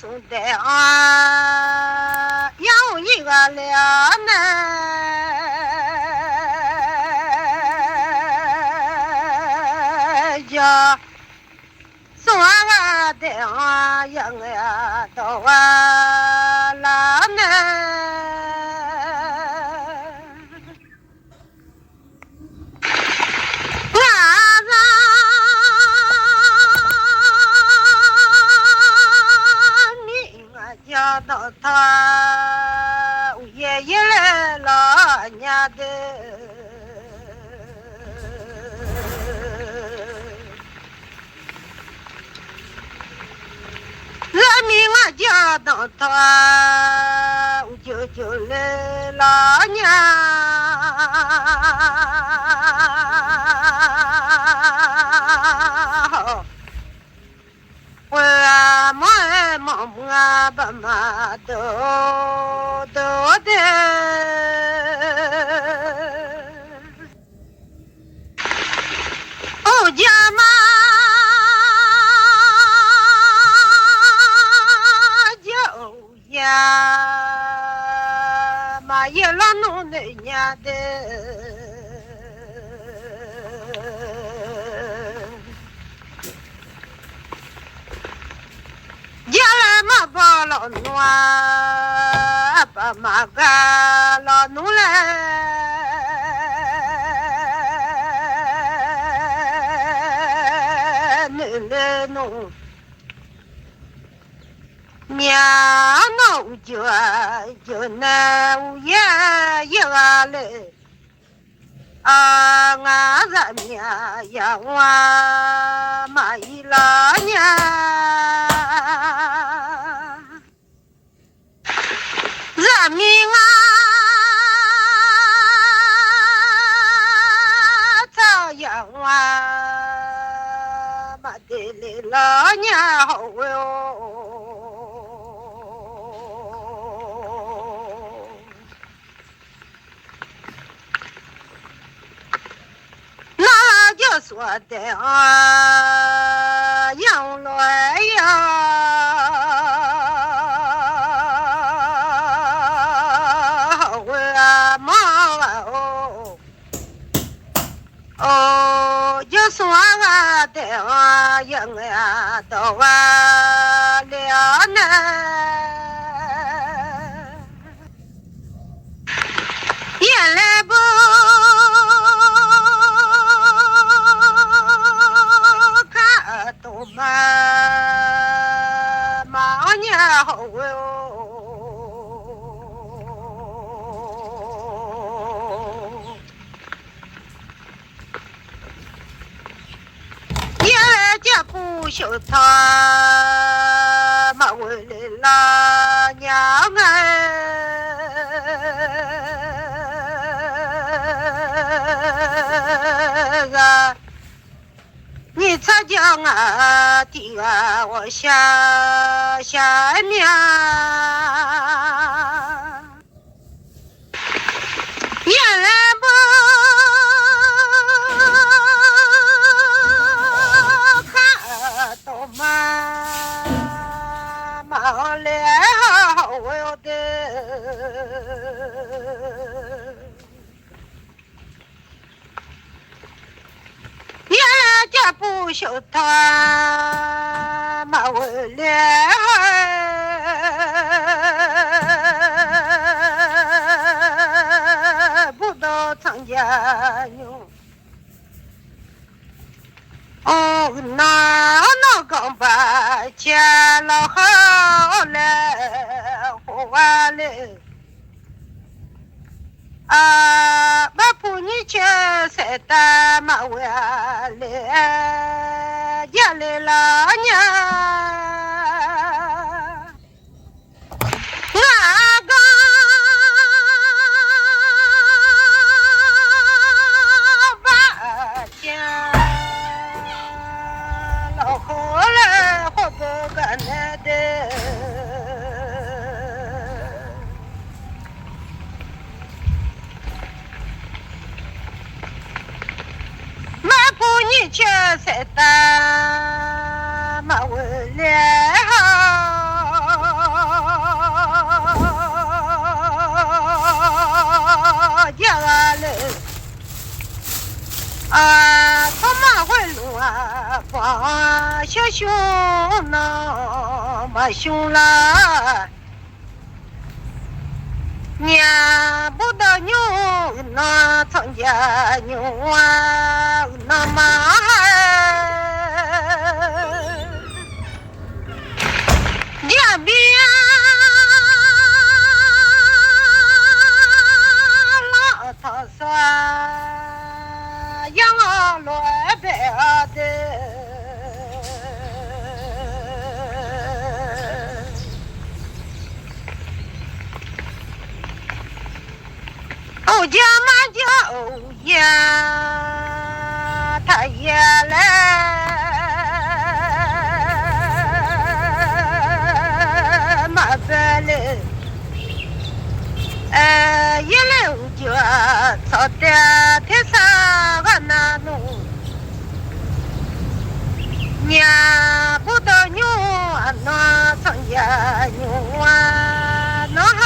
中的啊，有一个两男叫送我的啊，养呀到啊拉呢。讲到他爷爷来了娘的，人民我讲到他舅舅来了娘。我妈妈爸妈都的，我家妈就呀妈也老弄的家的。家来嘛把老奴啊，把马干老奴来，来弄，面弄就那乌也一个来，啊，俺这面呀我嘛一老娘。人民啊，朝阳啊，妈的嘞老娘好哟。那就说的啊，养来呀。哦，就说我的啊，养呀到啊了呢，原来不看懂嘛，妈娘好哟。家不修他妈为了老娘啊，你才讲啊的啊，我下面原来不。妈来好我要的，原来家不修他妈为了不到参加牛。哦，那刚把钱老好来花完了，啊，把婆你去晒大马完了，家里老娘，我刚。你却在打马为了草马回路啊，光小熊那没熊了，撵不得牛那曾家牛啊，那马两边老头说。杨罗白的，欧家马家欧呀，他也来马白了。一来我就操的天上个那弄，娘不得牛啊，那曾家牛啊，那还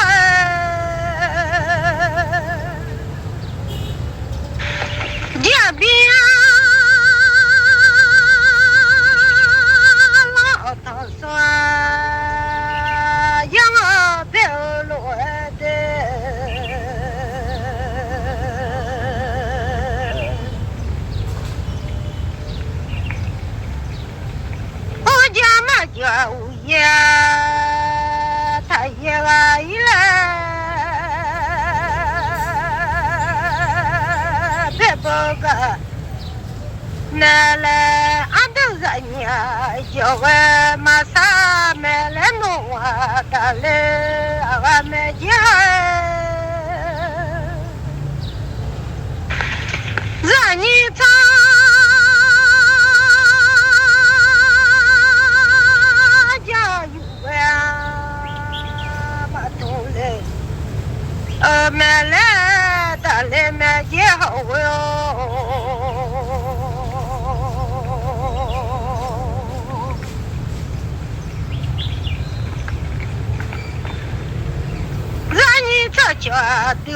两边老头说，养白罗的。叫也，他也来了，别不个，那来俺都是你，叫我马上买来弄啊，干来俺买家，让你唱。买来的来买也好哟，让你这觉得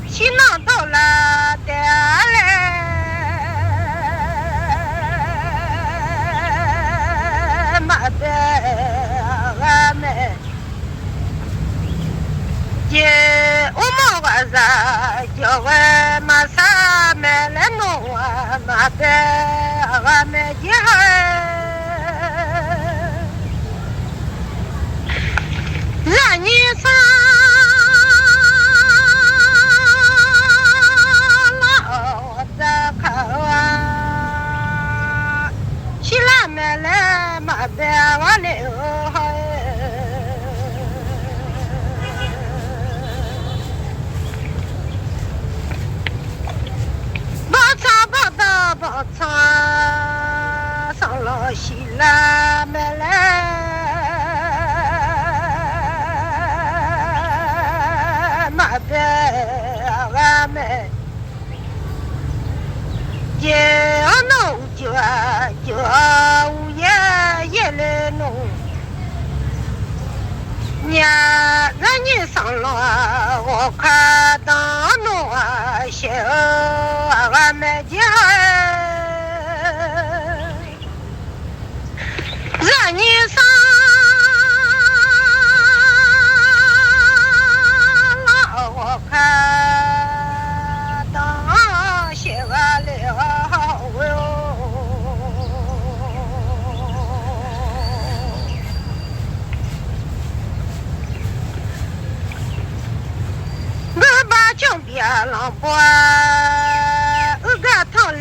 西南到了的来，马的俺们。姐，我妈晚上叫我马上买来弄啊，马的俺们家，让你上老子看啊，起来买来马的我了。包场上了西来买来，马的俺们也弄就午夜也来弄，娘让你上了我看到弄啊小俺们家。让你上老我看当写完了哟，我把江边浪波，我个头来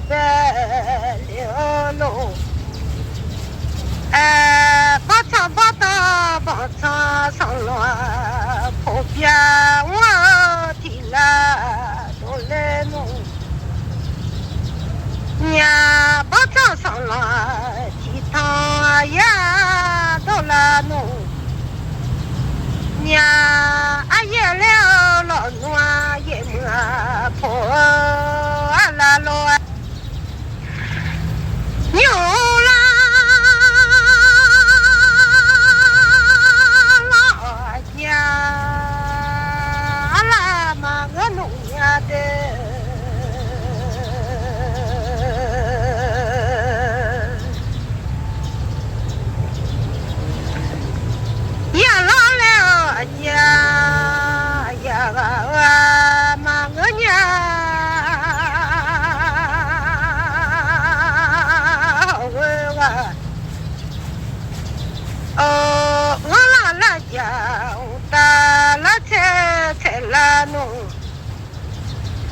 白了喽。把唱把打把唱上了，旁边我提了都来弄，娘把唱上了，提汤呀都来弄，娘阿爷了老暖也没破阿拉罗牛啦。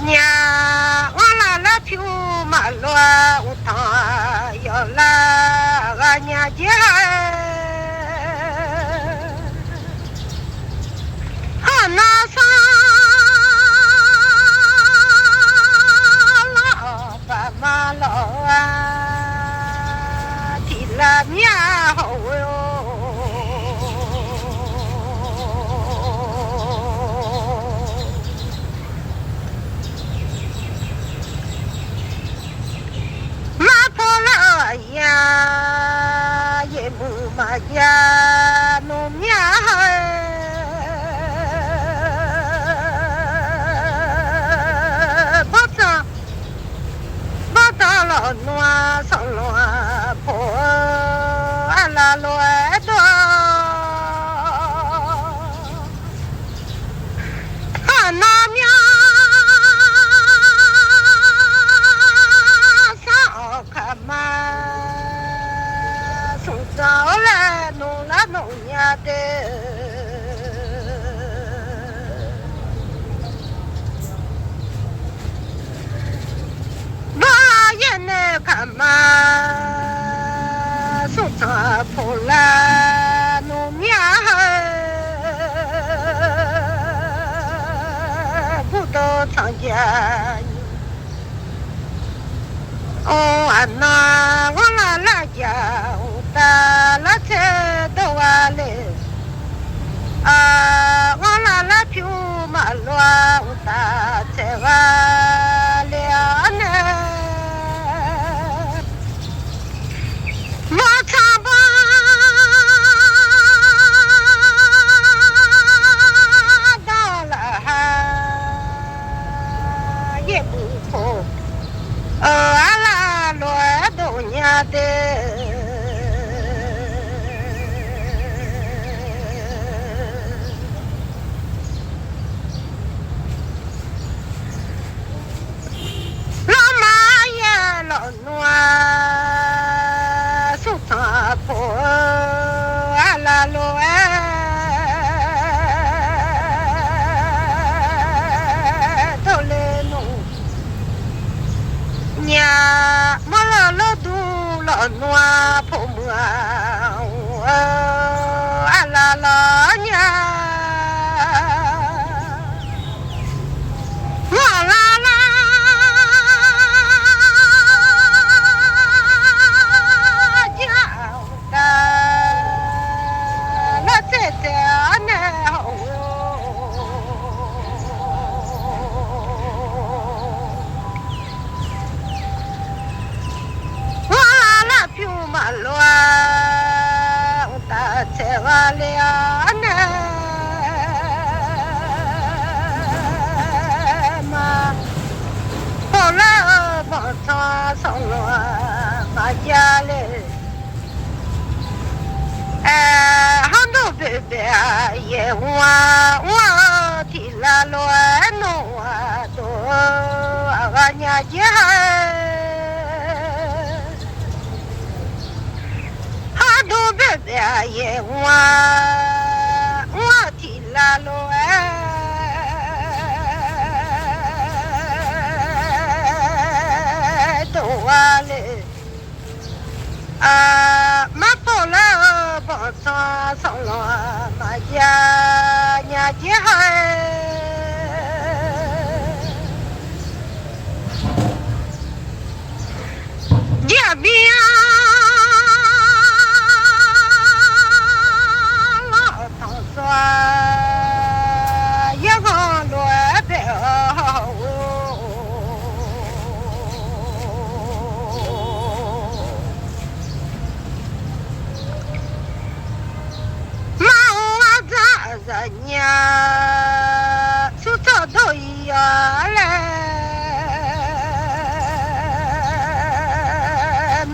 nhà wala la piu ma loa uta yo la ga nhà je ha na sa la ba ma lo ti la mia ho yo ya ye mu ma ya no mya ba ta lo noa so lo po ala lo do ha na mya sa ka ma sao là nô nhà de ba yên kama sung sa pola nô nhà bu do chang gia ô anna wala la ya ta la che do wale wala la piu ma loa ta che wale ane ma cha ba da la ha ye bu ko ala lo do nya de noa su ta po ala lo to le no nya ma lo du lo noa po mua ala lo nya ye wa ti la lo no wa do aganya ya ha do be ye wa ti la lo do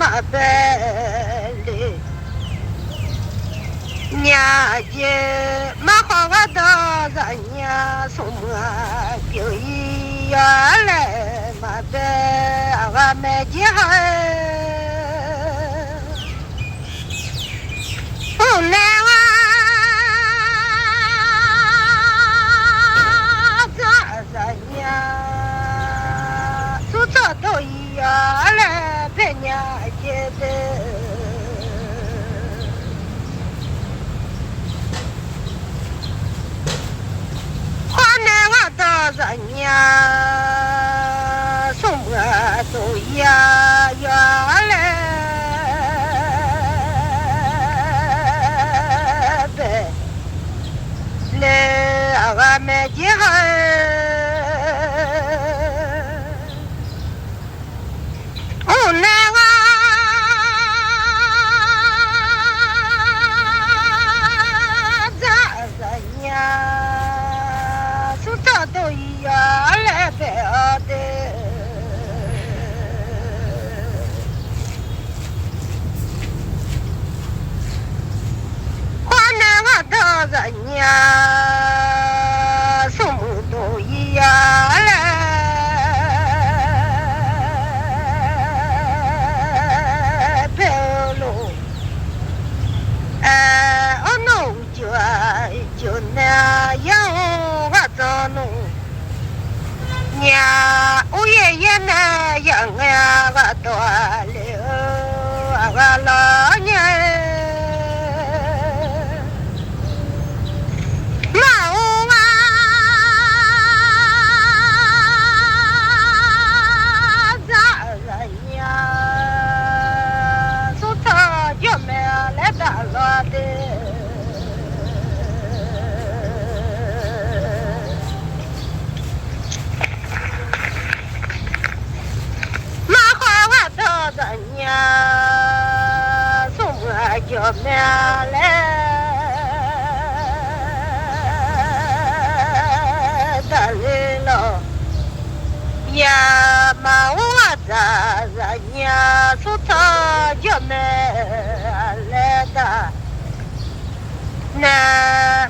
马白哩，娘姐马好个到人家送我表姨呀来马白我没结婚。不难啊，咋呀？做这都一样来陪娘姐的。花难我到人家送我都一样来。我没结婚，无奈我咋呀？说这都一样来白的，花难我到人家。娘，我爷爷那样啊，我多了，我老娘妈我咋人呀？说他就没来打落的。人家送我就没来的了，呀嘛我咋人家说他就没来的，那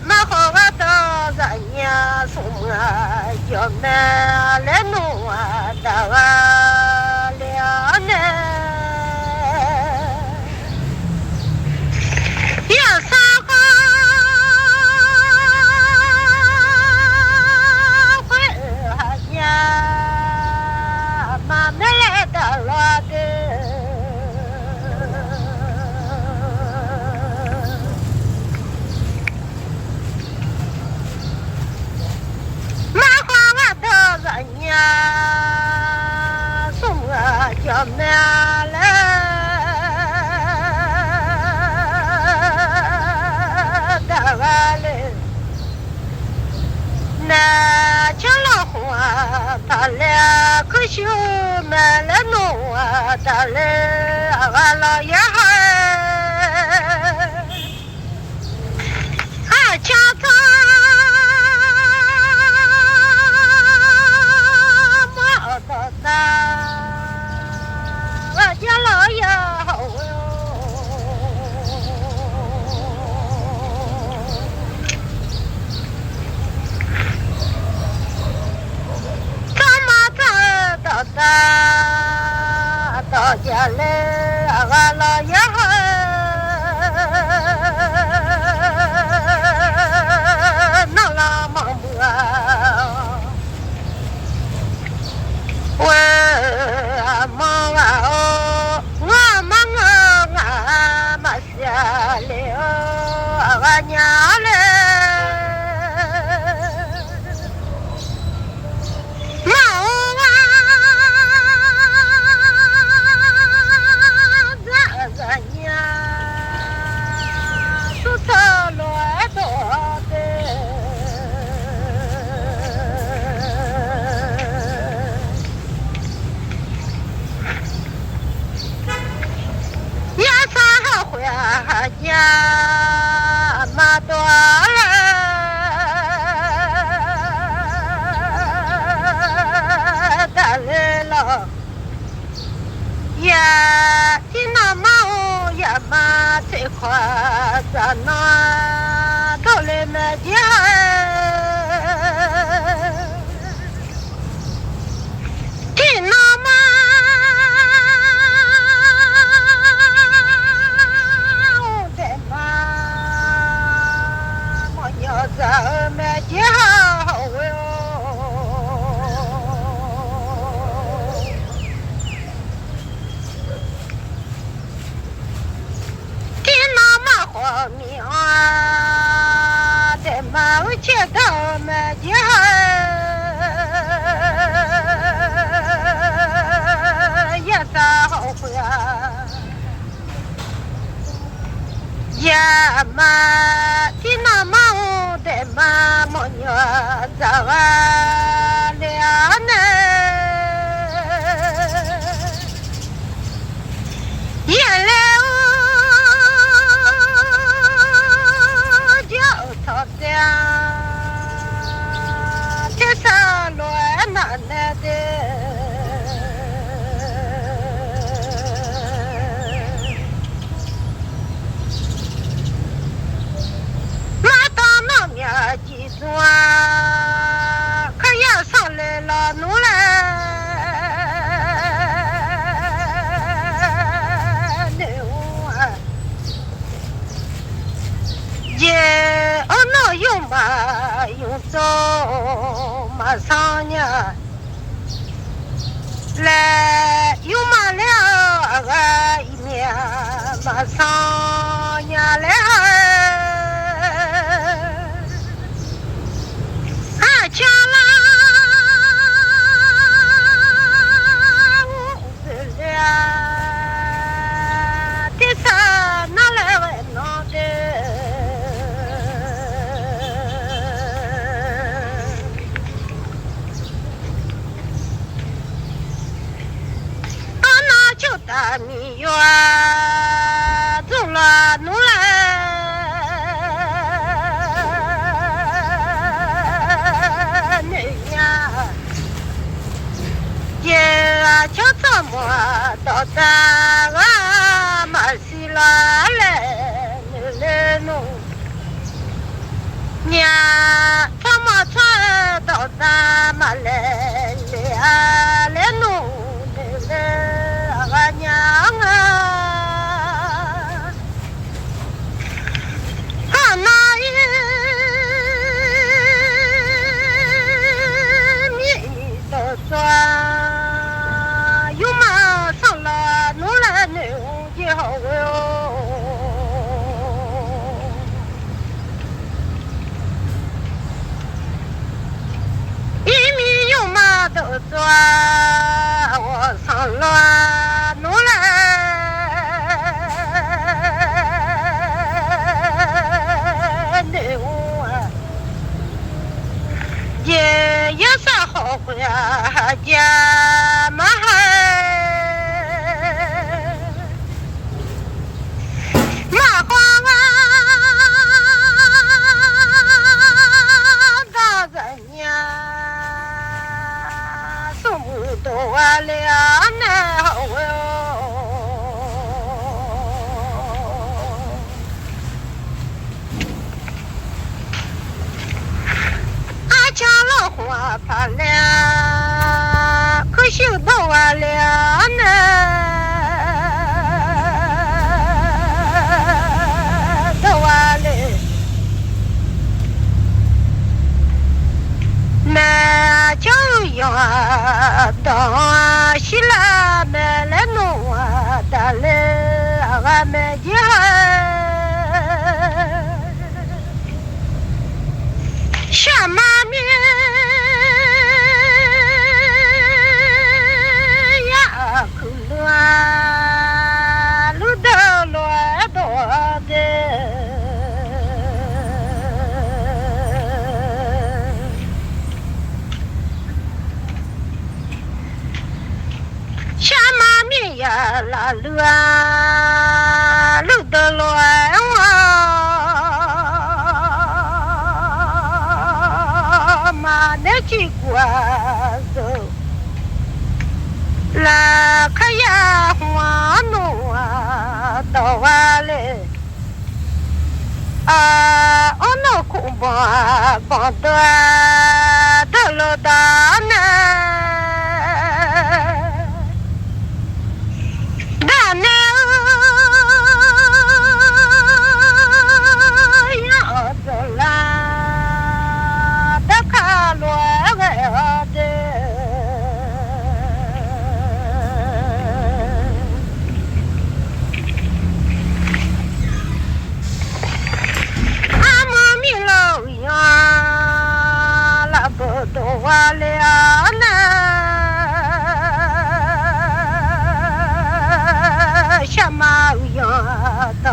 嘛好我到人家送我就没来弄我的了呢。叫咩嘞？大娃嘞，那吃了花，他俩可惜没来弄啊，他俩俺老爷孩还家他。家老爷好哟，咱们到家来，俺老爷闹了忙不？我忙啊！我忙啊！嘛下了我娘嘞，忙啊！咋呀？说他乱多的。家嘛多了，大来了呀！今嘛最快在那到了那家，听那嘛的嘛，我要在那家哟。我命啊，在马前到马家，也啥好回啊？呀妈，听那马我的妈妈娘咋完了呢？原来。天上乱难难的，马到那面几转，可也上来了奴来，也那用嘛用走马上呢，来用马了个一面马上呢来，俺家啦我不了，第三哪来个闹的？大米园走了路来，你呀，也就这么到达啊马西拉来，你来弄，娘怎么穿到达马来来弄你来。娘啊，俺那一米都算，有嘛上了弄来弄也好哟。一米有嘛都算，我上了。也啥好回家嘛马花啊，大人呀，送不多了那好哟。家老花怕了，可惜到完了呢，到完了，那就要到西拉买来弄啊，打来俺们家。下马面呀，可乱路都乱多的，下马面呀，拉乱路都乱那几瓜子，那可呀花弄啊，到哇嘞，啊，我那苦吧，帮的老大呢，大呢要走啦，的卡罗个的。都完了呢，什么样的？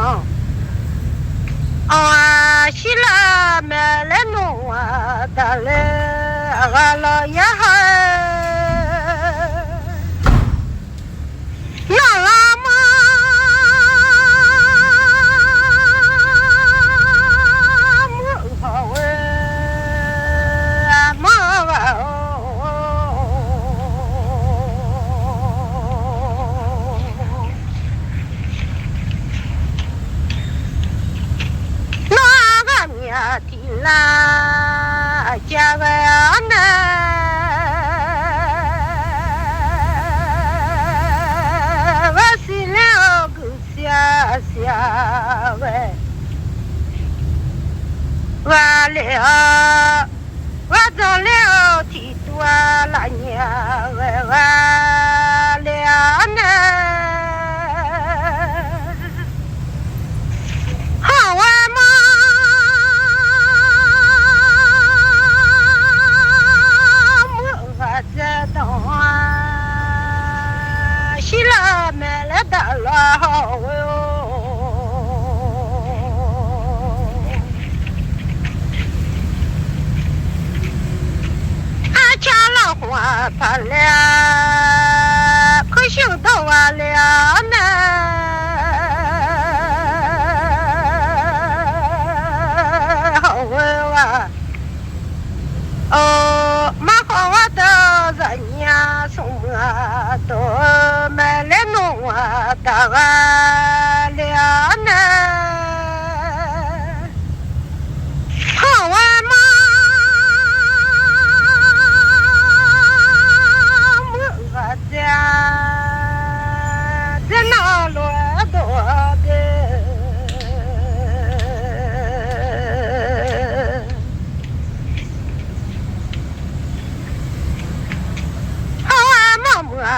啊，西拉没来弄啊，得嘞，俺老爷还那拉嘛。啦，家个呢，我是了个下喂，完了，我走了提多了年喂完了呢，好玩吗？西拉买了大老哟，俺家老花怕了，可想到完了呢，好玩哇，哦，马好我的人呀送啊都买来弄啊打啊了呢，好玩吗？我家在哪落多的？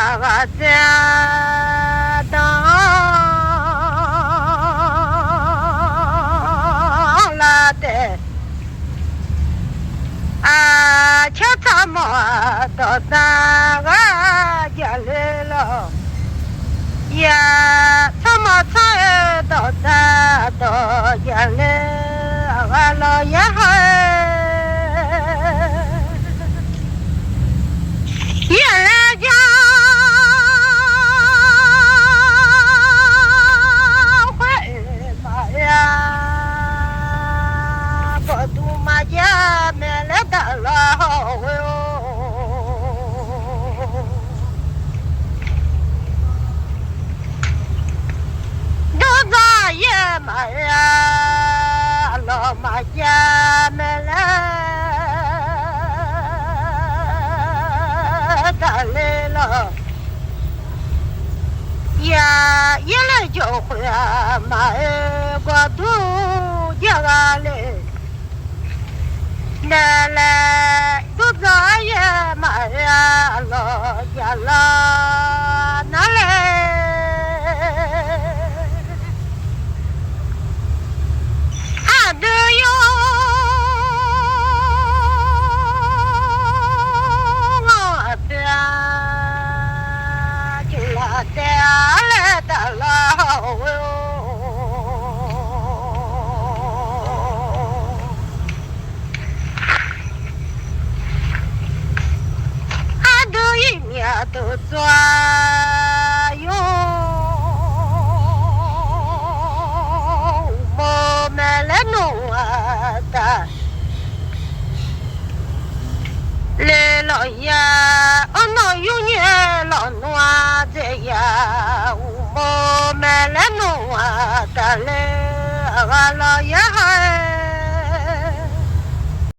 我在当了的啊，瞧他们到咱个家来了，呀，他们才到咱到家来，俺老爷还。原来家会嘛呀，不都嘛家买来的了哟，都咋也嘛呀，老嘛家买来。来了呀，一来就会啊，妈哎，我都家个嘞，奶奶都咋也妈呀，老家了，哪来？俺都有。带来的老哟，俺都一年都转悠，我买了弄啊的。来老爷，俺那有年老暖在呀，我买来弄啊嘞，阿拉呀嗨。